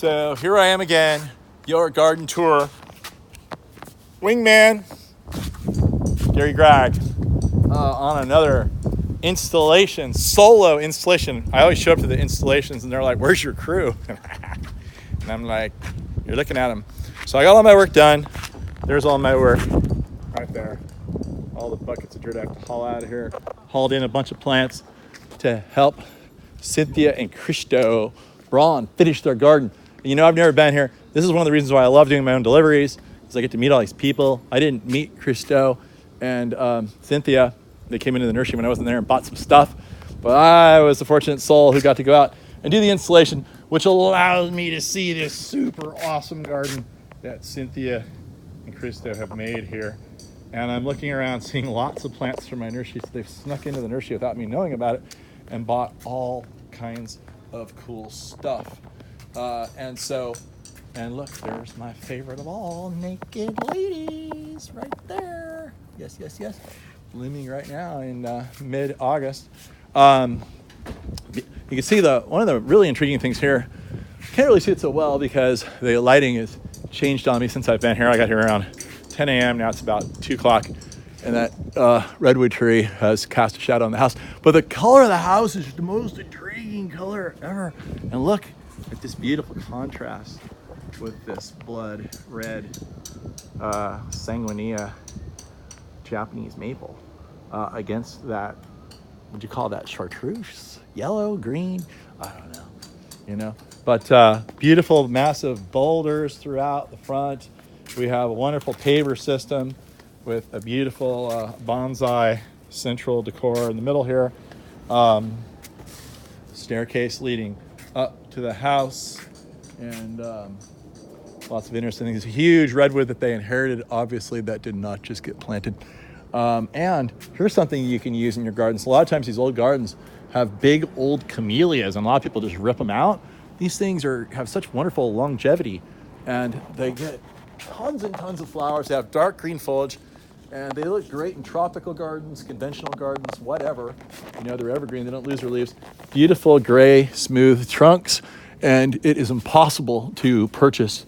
So here I am again, your garden tour. Wingman, Gary Gragg, on another installation, solo installation. I always show up to the installations and they're like, "Where's your crew?" And I'm like, "You're looking at them." So I got all my work done. There's all my work right there. All the buckets of dirt I have to haul out of here. Hauled in a bunch of plants to help Cynthia and Christo Braun finish their garden. And you know, I've never been here. This is one of the reasons why I love doing my own deliveries, is I get to meet all these people. I didn't meet Christo and Cynthia. They came into the nursery when I wasn't there and bought some stuff. But I was the fortunate soul who got to go out and do the installation, which allows me to see this super awesome garden that Cynthia and Christo have made here. And I'm looking around seeing lots of plants from my nursery. So they've snuck into the nursery without me knowing about it and bought all kinds of cool stuff. And look, there's my favorite of all, naked ladies right there. Yes. Blooming right now in mid-August. You can see one of the really intriguing things here. Can't really see it so well because the lighting has changed on me since I've been here. I got here around 10 a.m. Now it's about 2 o'clock. And that redwood tree has cast a shadow on the house. But the color of the house is the most intriguing color ever. And look at this beautiful contrast with this blood red sanguinea Japanese maple against that, what'd you call that, chartreuse? Yellow, green? I don't know, you know. But beautiful, massive boulders throughout the front. We have a wonderful paver system with a beautiful bonsai central decor in the middle here. Staircase leading up to the house, and lots of interesting things. A huge redwood that they inherited, obviously, that did not just get planted. And here's something you can use in your gardens. A lot of times these old gardens have big old camellias, and a lot of people just rip them out. These things have such wonderful longevity, and they get tons and tons of flowers. They have dark green foliage, and they look great in tropical gardens, conventional gardens, whatever. You know, they're evergreen. They don't lose their leaves. Beautiful gray, smooth trunks, and it is impossible to purchase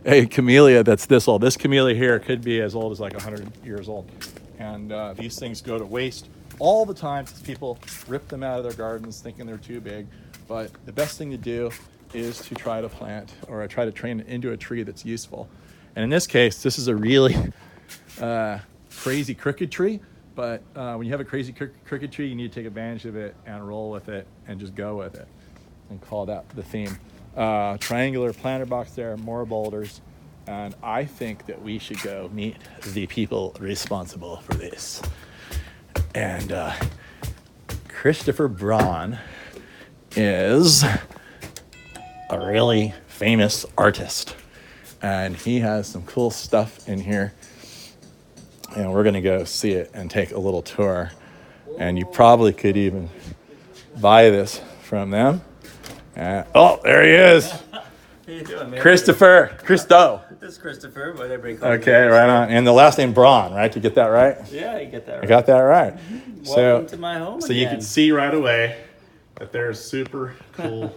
a camellia that's this old. This camellia here could be as old as like 100 years old. And these things go to waste all the time because people rip them out of their gardens thinking they're too big. But the best thing to do is to try to plant or try to train it into a tree that's useful. And in this case, this is a really crazy crooked tree. But when you have a crazy crooked tree, you need to take advantage of it and roll with it and just go with it and call that the theme. Triangular planter box there, more boulders, and I think that we should go meet the people responsible for this. And Christopher Braun is a really famous artist, and he has some cool stuff in here, and we're gonna go see it and take a little tour. And you probably could even buy this from them. Oh, there he is. How you doing, man? Christo. This is Christopher, whatever you call me. Okay, right on. And the last name Braun, right? Did you get that right? Yeah, you get that right. I got that right. Welcome to my home So again. you can see right away that there's super cool,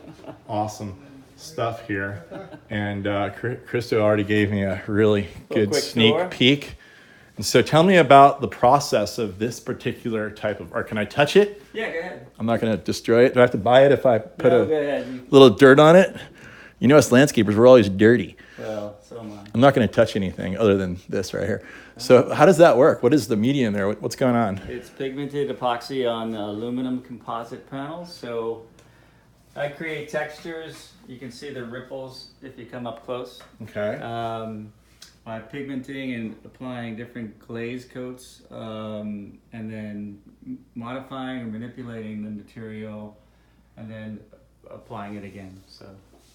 awesome stuff here. And Christo already gave me a really good sneak peek. And so tell me about the process of this particular type of art. Can I touch it? Yeah, go ahead. I'm not going to destroy it. Do I have to buy it if I put Go ahead. little dirt on it? You know, us landscapers, we're always dirty. Well, so am I. I'm not going to touch anything other than this right here. So how does that work? What is the medium there? What's going on? It's pigmented epoxy on aluminum composite panels. So I create textures. You can see the ripples if you come up close. Okay. By pigmenting and applying different glaze coats, and then modifying or manipulating the material, and then applying it again. So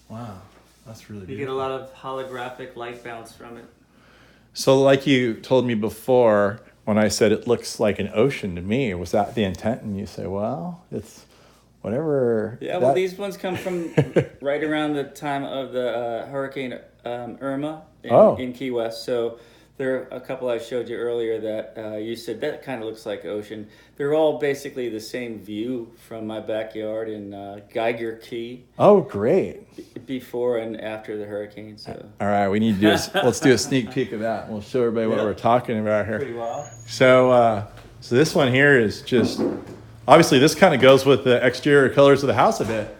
Wow, that's really you get a lot of holographic light bounce from it. So like you told me before, when I said it looks like an ocean to me, was that the intent? And you say, well, it's whatever. Yeah, well, these ones come from right around the time of the Hurricane Irma in Key West. So There are a couple I showed you earlier that you said that kind of looks like ocean. They're all basically the same view from my backyard in Geiger Key. Oh, great. Before and after the hurricane. So All right, we need to let's do a sneak peek of that. We'll show everybody what we're talking about here. pretty wild. So this one here is just, obviously this kind of goes with the exterior colors of the house a bit.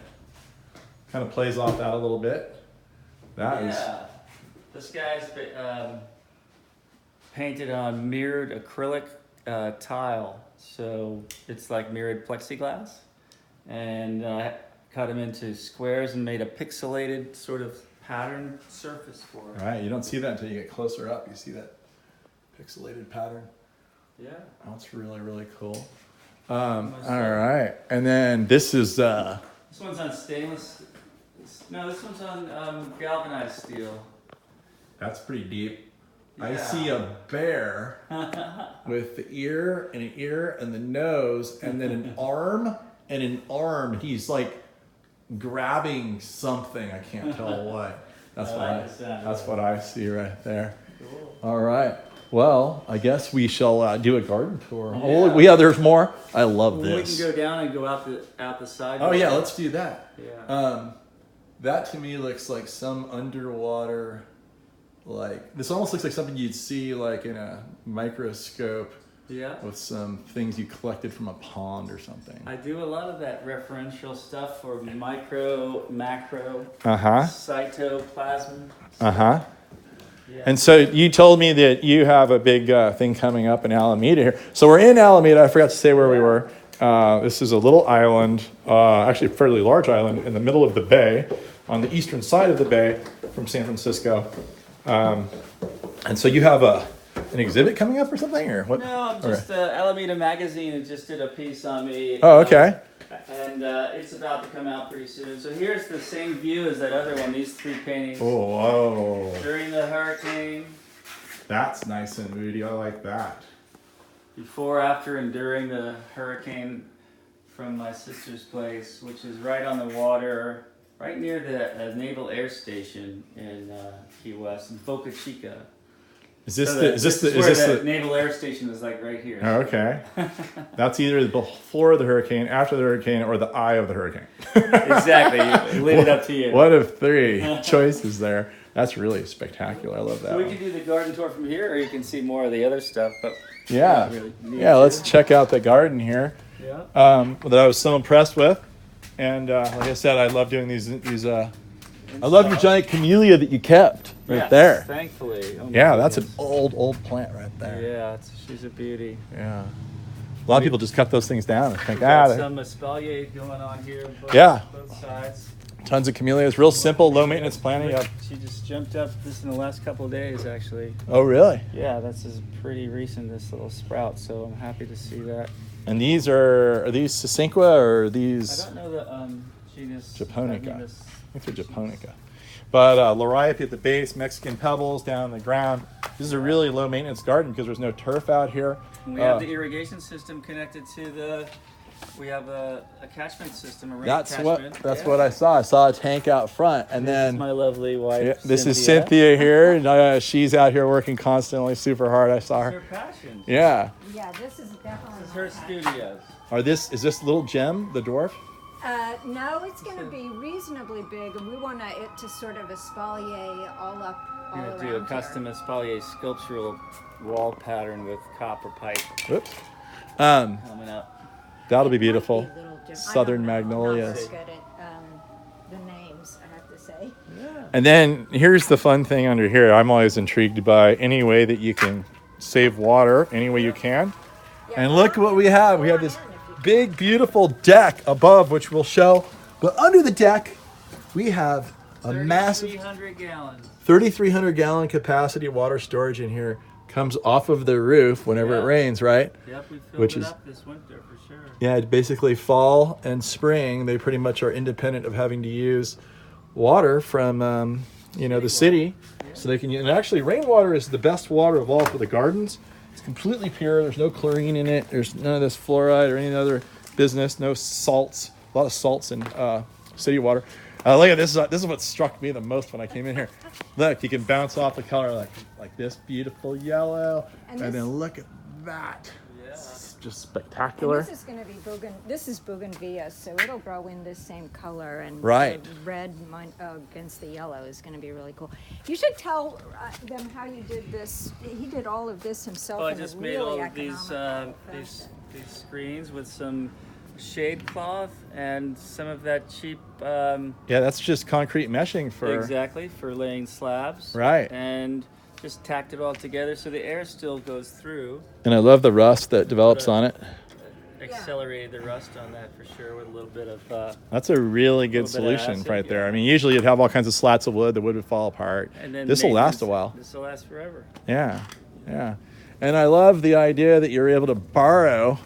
Kind of plays off that a little bit. That is. This guy's painted on mirrored acrylic tile, so it's like mirrored plexiglass, and cut them into squares and made a pixelated sort of pattern surface for it. Right, you don't see that until you get closer up. You see that pixelated pattern. Yeah. That's really, really cool. All right, and then this is. This one's on stainless. No, this one's on galvanized steel. That's pretty deep. Yeah. I see a bear with the ear and the nose and then an arm and an arm. He's like grabbing something. I can't tell what. That's what I see right there. Cool. All right. Well, I guess we shall do a garden tour. Yeah. Oh, there's more. I love this. We can go down and go out the side. Oh yeah, let's do that. Yeah. That to me looks like some underwater. Like this almost looks like something you'd see like in a microscope. Yeah. With some things you collected from a pond or something. I do a lot of that referential stuff for micro, macro, cytoplasm. Yeah. Yeah. And so you told me that you have a big thing coming up in Alameda here. So we're in Alameda. I forgot to say where we were. This is a little island, actually a fairly large island in the middle of the bay, on the eastern side of the bay from San Francisco. And so you have an exhibit coming up or something, or what? No, I'm just Alameda Magazine just did a piece on me. Oh, okay. And it's about to come out pretty soon. So here's the same view as that other one. These three paintings. Oh, whoa! During the hurricane. That's nice and moody. I like that. Before, after, and during the hurricane, from my sister's place, which is right on the water, right near the Naval Air Station in Key West, in Boca Chica. Is this the Naval Air Station is like right here. Oh, okay. That's either before the hurricane, after the hurricane, or the eye of the hurricane. Exactly. Leave it up to you. One of three choices there. That's really spectacular. I love that. So we can do the garden tour from here, or you can see more of the other stuff. But yeah, let's check out the garden here. Yeah. That I was so impressed with, and like I said, I love doing these. I love your giant camellia that you kept right there. Thankfully. Oh yeah, that's an old plant right there. Yeah, she's a beauty. Yeah. A lot of people just cut those things down and think, some espalier going on here. Both sides. Tons of camellias. Real simple, low maintenance planting. Yep. She just jumped up this in the last couple of days, actually. Oh, really? Yeah, that's pretty recent, this little sprout, so I'm happy to see that. And these are these Sesinqua or are these? I don't know the genus. Japonica. I think they're Japonica. But Loriope at the base, Mexican pebbles down the ground. This is a really low maintenance garden because there's no turf out here. We have the irrigation system connected to we have a catchment system, a rain catchment. That's what I saw. I saw a tank out front, and this is my lovely wife. This is Cynthia here, and she's out here working constantly, super hard. I saw her. It's her passion. Yeah. Yeah, this is definitely. This is her studio. Is this little Gem, the dwarf? No, it's going to be reasonably big, and we want it to sort of espalier all up. We're going to do a custom espalier sculptural wall pattern with copper pipe. Whoops. Coming up. That'll be beautiful. Southern magnolias. I'm not good at the names, I have to say. Yeah. And then here's the fun thing under here. I'm always intrigued by any way that you can save water, any way you can. Yeah, and look what we have. We have this big, beautiful deck above, which we'll show. But under the deck, we have a massive 3,300 gallon capacity water storage in here. Comes off of the roof whenever it rains, right? Yep, we filled it up this winter for sure. Yeah, basically fall and spring, they pretty much are independent of having to use water from, the city. Yeah. So they can use, and actually rainwater is the best water of all for the gardens. It's completely pure. There's no chlorine in it. There's none of this fluoride or any other business. No salts. A lot of salts in city water. Look at this. This is what struck me the most when I came in here. Look, you can bounce off the color like this beautiful yellow, and then look at that. Yeah. It's just spectacular. And this is going to be this is bougainvillea, so it'll grow in this same color, and Right. the red against the yellow is going to be really cool. You should tell them how you did this. He did all of this himself. Oh, I in a just made really all of these economical these fashion. screens with some shade cloth and some of that cheap Yeah, that's just concrete meshing for exactly for laying slabs. Right. And just tacked it all together so the air still goes through. And I love the rust that develops on it. Accelerated the rust on that for sure with a little bit of. That's a really good little bit of solution acid, right there. yeah. I mean, usually you'd have all kinds of slats of wood. The wood would fall apart. And then This will last a maintenance- while. This will last forever. Yeah, yeah. And I love the idea that you're able to borrow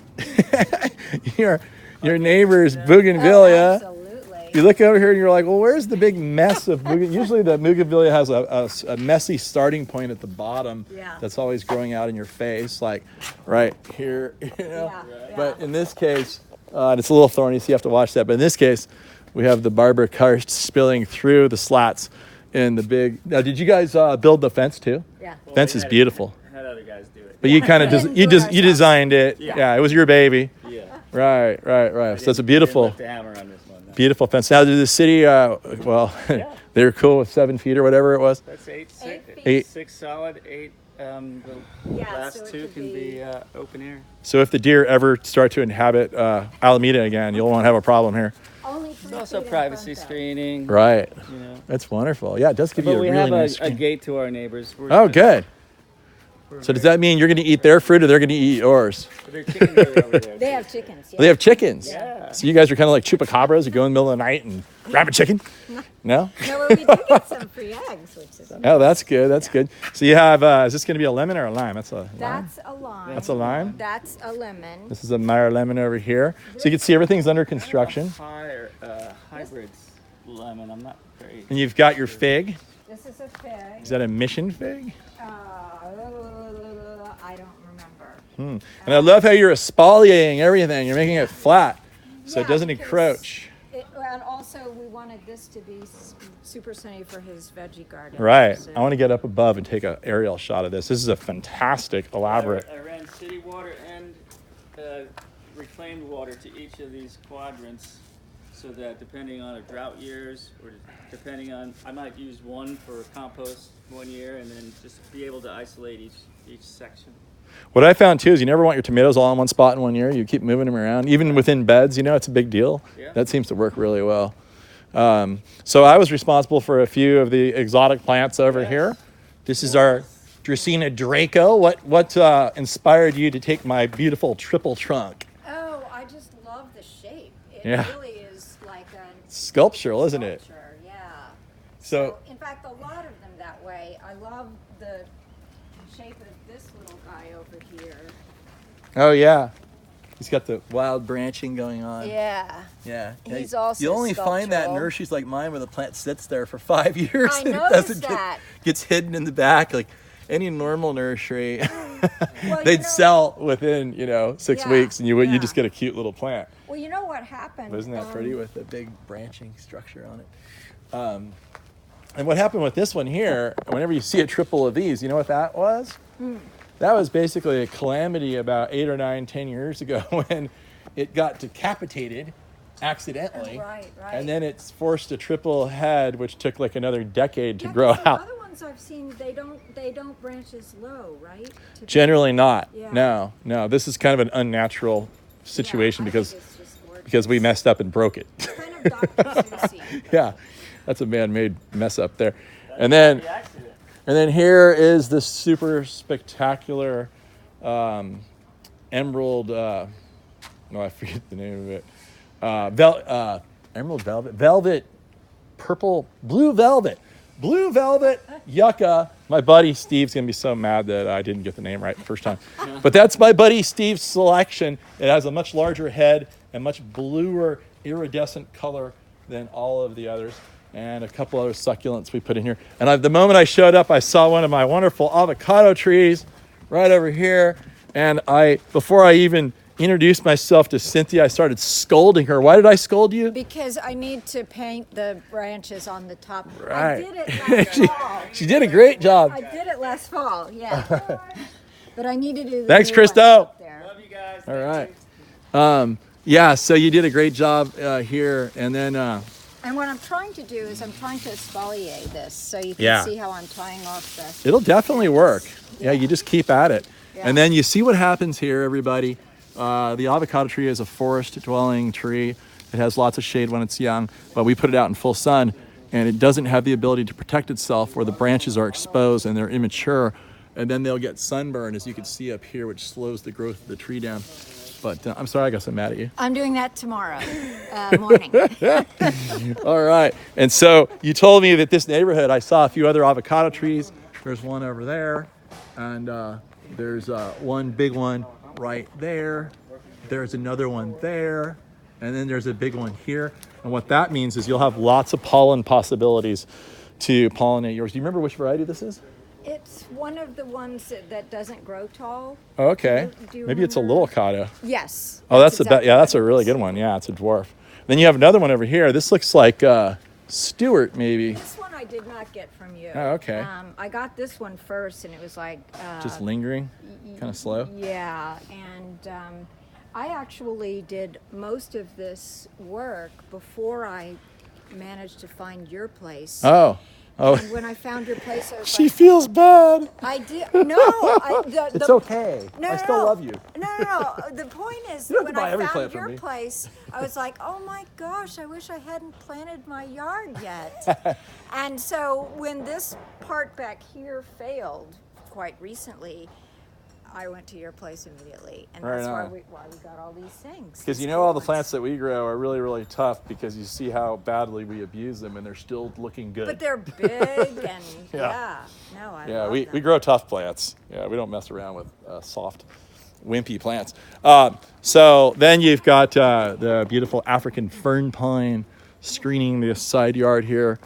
your neighbor's bougainvillea. Oh, absolutely. You look over here and you're like, well, where's the big mess of bougainvillea? Usually the bougainvillea has a messy starting point at the bottom Yeah. that's always growing out in your face, like right here. You know? Yeah. But in this case, and it's a little thorny, so you have to watch that. But in this case, we have the barber karst spilling through the slats in the big. Now, did you guys build the fence too? Yeah. Fence is beautiful. Had other guys do it. But you kind of We didn't do it you designed it. Yeah. Yeah, it was your baby. Yeah. Right. So it's a beautiful, Lift the hammer on this one. No. beautiful fence. Now, did the city? Well, they were cool with 7 feet or whatever it was. That's 8 feet. 8. 6 solid, 8. The Yeah, last so it 2 could can be open air. So if the deer ever start to inhabit Alameda again, you'll won't have a problem here. Only There's 3 also feet in privacy front, though. screening. Right. You know. That's wonderful. Yeah, it does give you But a we really have nice a screen. gate to our neighbors. Oh, good. So does that mean you're going to eat their fruit or they're going to eat yours? Their chickens are over there. They have chickens. Yeah. Well, they have chickens. Yeah. So you guys are kind of like chupacabras. You go in the middle of the night and grab a chicken? No? No, but we do get some free eggs, which is Oh, that's good. That's good. So you have, is this going to be a lemon or a lime? That's a lime. that's a lime. That's a lime. That's a lemon. This is a Meyer lemon over here. So you can see everything's under construction. Higher hybrids lemon. I'm not very. And you've got your fig. This is a fig. Is that a mission fig? I don't remember. And I love how you're exfoliating everything. You're making it flat so it Yeah, doesn't because encroach. And also, we wanted this to be super sunny for his veggie garden. Right. So- I want to get up above and take an aerial shot of this. This is a fantastic, elaborate. I ran city water and reclaimed water to each of these quadrants, so that depending on a drought years or depending on, I might use one for compost one year and then just be able to isolate each section. What I found too is you never want your tomatoes all in one spot in one year. You keep moving them around, even within beds. You know, it's a big deal. Yeah. That seems to work really well. So I was responsible for a few of the exotic plants over here. This is our Dracaena Draco. What inspired you to take my beautiful triple trunk? Oh, I just love the shape. It Yeah. really is like a Sculptural, isn't it? sculpture, yeah. So In fact, a lot of them that way. I love the shape of this little guy over here. oh yeah, he's got the wild branching going on. Yeah. Yeah. He's also You only find that in sculptural. nurseries like mine where the plant sits there for 5 years I and it noticed doesn't that. gets hidden in the back like any normal nursery. Well, They'd you know- sell within 6 Yeah, weeks and you yeah. just get a cute little plant. Well, you know what happened? But isn't that pretty with the big branching structure on it? And what happened with this one here, whenever you see a triple of these, you know what that was? That was basically a calamity about 8 or 9, 10 years ago when it got decapitated accidentally. Right. And then it's forced a triple head, which took like another decade to Yeah, grow 'cause the out. other ones I've seen, they don't branch as low, right? To- Generally not. Yeah. No. This is kind of an unnatural situation Yeah, I because think it's just gorgeous. because we messed up and broke it. Kind of Dr. Seussy. Yeah, that's a man-made mess up there. And then The accident. and then here is this super spectacular emerald. No, I forget the name of it. Emerald velvet, purple, blue velvet yucca. My buddy Steve's gonna be so mad that I didn't get the name right the first time. But that's my buddy Steve's selection. It has a much larger head and much bluer iridescent color than all of the others. And a couple other succulents we put in here. And the moment I showed up, I saw one of my wonderful avocado trees right over here. And before I even introduced myself to Cynthia, I started scolding her. Why did I scold you? Because I need to paint the branches on the top. Right. I did it last fall. She did a great job. I did it last fall, yeah. But I need to do the Thanks, new ones Christo. up there. Love you guys. All right. Yeah, so you did a great job here. And then, And what I'm trying to do is I'm trying to exfoliate this so you can Yeah. see how I'm tying off the... it'll definitely work. Yeah, you just keep at it. Yeah. And then you see what happens here, everybody. The avocado tree is a forest-dwelling tree. It has lots of shade when it's young, but we put it out in full sun, and it doesn't have the ability to protect itself where the branches are exposed and they're immature, and then they'll get sunburn, as you can see up here, which slows the growth of the tree down. But I'm sorry I got so mad at you. I'm doing that tomorrow morning. All right. And so you told me that this neighborhood, I saw a few other avocado trees. There's one over there, and there's one big one right there. There's another one there, and then there's a big one here. And what that means is you'll have lots of pollen possibilities to pollinate yours. Do you remember which variety this is? It's one of the ones that doesn't grow tall. Oh, okay. Do you Maybe it's a remember? little cado. Yes. Oh, that's the exactly yeah, that's what a it really is. good one. Yeah, it's a dwarf. Then you have another one over here. This looks like Stewart, maybe. This one I did not get from you. Oh, okay. I got this one first, and it was like... Just lingering, kind of slow. Yeah, and I actually did most of this work before I managed to find your place. Oh. And when I found your place, I was She like, feels bad. I did. No, It's okay. No, I still no. love you. No. The point is, You don't have when to buy I every found plant from your me. place, I was like, oh my gosh, I wish I hadn't planted my yard yet. And so when this part back here failed quite recently, I went to your place immediately, and Right that's why on. we got all these things. Because these you know all the cool plants ones. that we grow are really, really tough because you see how badly we abuse them and they're still looking good. But they're big and Yeah. no, I Yeah, love we them. grow tough plants. Yeah, we don't mess around with soft, wimpy plants. So then you've got the beautiful African fern pine screening the side yard here.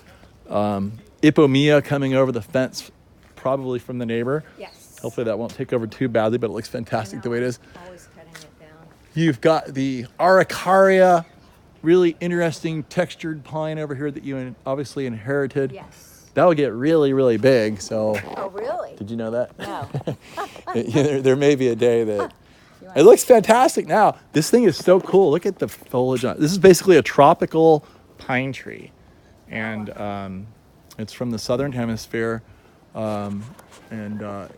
Ipomoea coming over the fence, probably from the neighbor. Yes. Hopefully that won't take over too badly, but it looks fantastic the way it is. Always cutting it down. You've got the Araucaria, really interesting textured pine over here that you obviously inherited. Yes. That'll get really, really big. So, Oh, really? did you know that? No. there may be a day that You it looks fantastic now. This thing is so cool. Look at the foliage on it. This is basically a tropical pine tree, and it's from the southern hemisphere.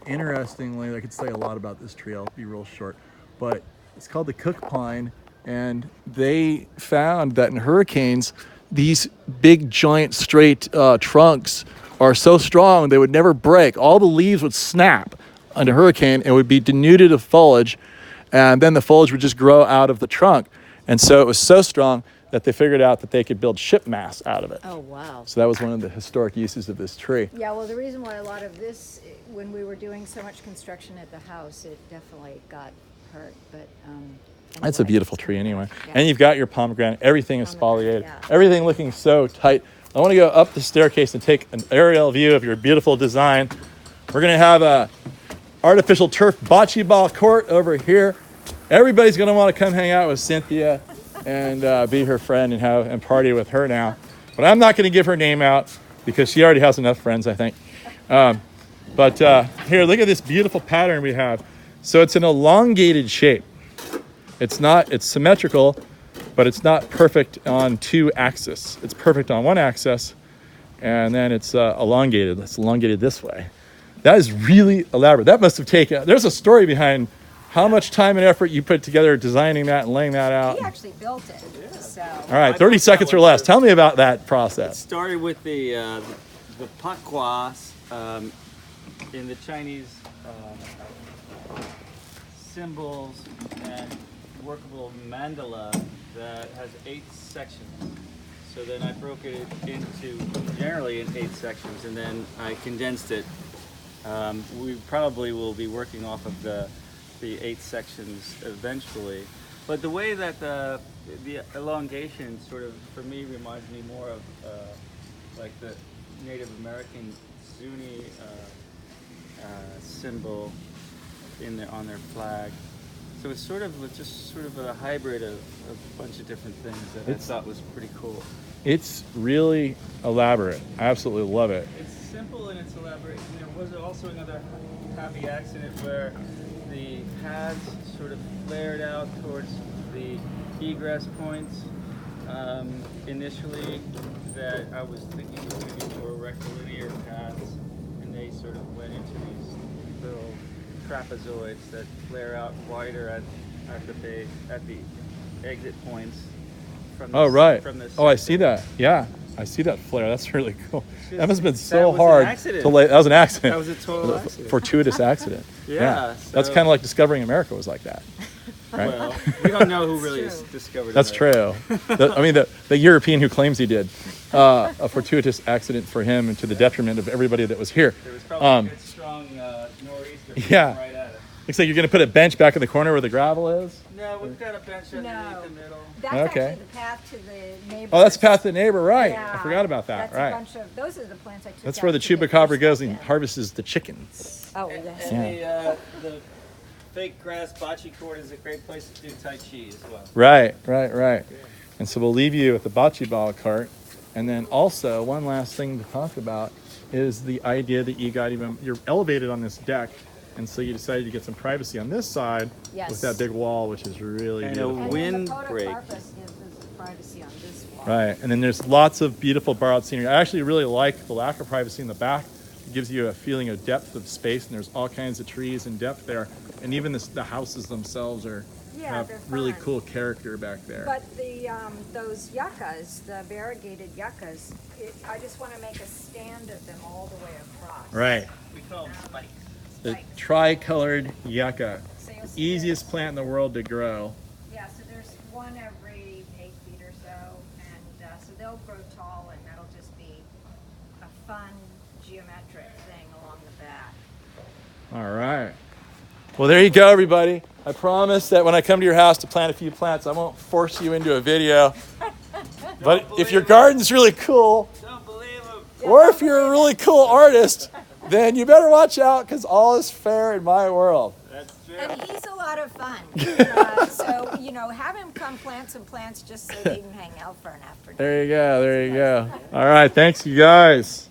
Interestingly, I could say a lot about this tree. I'll be real short, but it's called the Cooke Pine, and they found that in hurricanes, these big, giant, straight trunks are so strong they would never break. All the leaves would snap under hurricane and would be denuded of foliage, and then the foliage would just grow out of the trunk. And so it was so strong that they figured out that they could build ship masts out of it. Oh, wow. So that was one of the historic uses of this tree. Yeah, well, the reason why a lot of this, when we were doing so much construction at the house, it definitely got hurt. But It's a anyway, beautiful it's tree gonna anyway. work. Yeah. And you've got your pomegranate. Everything is Pomegranate, foliated. yeah. Everything looking so tight. I want to go up the staircase and take an aerial view of your beautiful design. We're going to have a artificial turf bocce ball court over here. Everybody's going to want to come hang out with Cynthia and be her friend and party with her now. But I'm not going to give her name out because she already has enough friends, I think. But here, look at this beautiful pattern we have. So it's an elongated shape. It's symmetrical, but it's not perfect on two axes. It's perfect on one axis, and then it's elongated. It's elongated this way. That is really elaborate. That must have taken, there's a story behind how much time and effort you put together designing that and laying that out. He actually built it. So. All right, 30 seconds or less. Tell me about that process. Started with the pakwas in the Chinese symbols and workable mandala that has 8 sections. So then I broke it into generally in 8 sections, and then I condensed it. We probably will be working off of the 8 sections eventually. But the way that the elongation sort of, for me, reminds me more of like the Native American Zuni symbol on their flag. So it's sort of just sort of a hybrid of a bunch of different things that I thought was pretty cool. It's really elaborate. I absolutely love it. It's simple and it's elaborate. And there was also another happy accident where the paths sort of flared out towards the egress points. Initially, that I was thinking was going to be more rectilinear paths, and they sort of went into these little trapezoids that flare out wider at the base, at the exit points. From Oh, right. From this Oh, I see that. Yeah, I see that flare. That's really cool. Just- That must have been that so was an hard accident. to lay. That was an accident. That was a total accident. Fortuitous accident. Yeah, That's so- kind of like discovering America was like that. Right? Well, we don't know who really That's true. discovered That's America. true. I mean, the European who claims he did. A fortuitous accident for him and to the detriment of everybody that was here. There was probably a good strong nor'easter yeah. right at it. Looks like you're going to put a bench back in the corner where the gravel is. No, we've got a bench underneath No. the middle. That's Okay. actually the path to the neighbor. Oh, that's past the neighbor, right? Yeah, I forgot about that. That's Right. a bunch of, those are the plants I took That's out where the to get chupacabra this goes stuff and in. harvests the chickens. Oh, And, yes. and the fake grass bocce cord is a great place to do Tai Chi as well. Right. And so we'll leave you at the bocce ball cart. And then also, one last thing to talk about is the idea that you're elevated on this deck. And so you decided to get some privacy on this side Yes. with that big wall, which is really And a beautiful. And wind then the break. podocarpus gives us privacy on this wall. Right, and then there's lots of beautiful borrowed scenery. I actually really like the lack of privacy in the back. It gives you a feeling of depth of space, and there's all kinds of trees and depth there. And even the houses themselves Yeah, have they're really fun. cool character back there. But the those yuccas, the variegated yuccas, I just want to make a stand of them all the way across. Right, We call them spikes. the Spikes. tri-colored yucca, So you'll see easiest this. plant in the world to grow. Yeah, so there's one every 8 feet or so, and so they'll grow tall, and that'll just be a fun geometric thing along the back. All right. Well, there you go, everybody. I promise that when I come to your house to plant a few plants, I won't force you into a video. But if your garden's really cool, Don't believe them. or if you're a really cool artist, then you better watch out because all is fair in my world. That's true. And he's a lot of fun. So, have him come plant some plants just so he can hang out for an afternoon. There you go. All right. Thanks, you guys.